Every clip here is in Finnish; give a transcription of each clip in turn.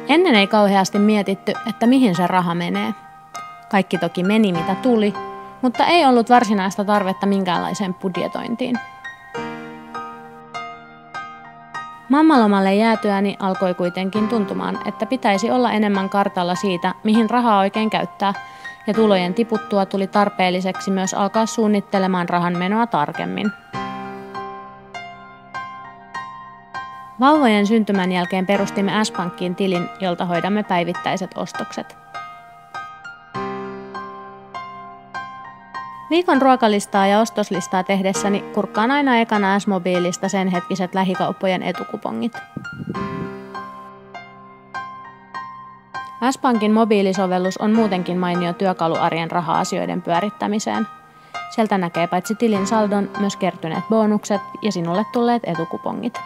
Ennen ei kauheasti mietitty, että mihin se raha menee. Kaikki toki meni mitä tuli, mutta ei ollut varsinaista tarvetta minkäänlaiseen budjetointiin. Mammalomalle jäätyäni alkoi kuitenkin tuntumaan, että pitäisi olla enemmän kartalla siitä, mihin rahaa oikein käyttää, ja tulojen tiputtua tuli tarpeelliseksi myös alkaa suunnittelemaan rahan menoa tarkemmin. Vauvojen syntymän jälkeen perustimme S-Pankkiin tilin, jolta hoidamme päivittäiset ostokset. Viikon ruokalistaa ja ostoslistaa tehdessäni kurkkaan aina ekana S-mobiilista sen hetkiset lähikauppojen etukupongit. S-Pankin mobiilisovellus on muutenkin mainio työkalu arjen raha-asioiden pyörittämiseen. Sieltä näkee paitsi tilin saldon, myös kertyneet bonukset ja sinulle tulleet etukupongit.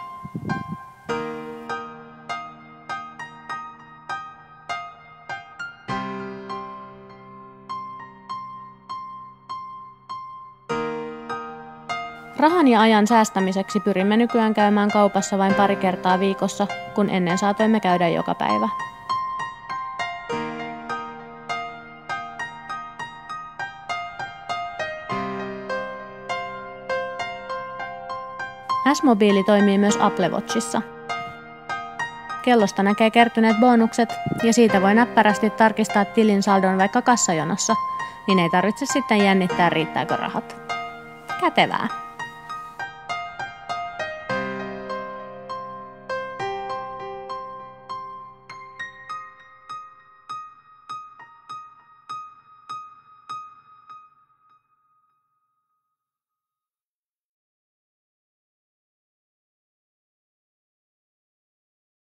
Rahan ja ajan säästämiseksi pyrimme nykyään käymään kaupassa vain pari kertaa viikossa, kun ennen saatoimme käydä joka päivä. S-mobiili toimii myös Apple Watchissa. Kellosta näkee kertyneet bonukset ja siitä voi näppärästi tarkistaa tilin saldon vaikka kassajonossa, niin ei tarvitse sitten jännittää riittääkö rahat. Kätevää!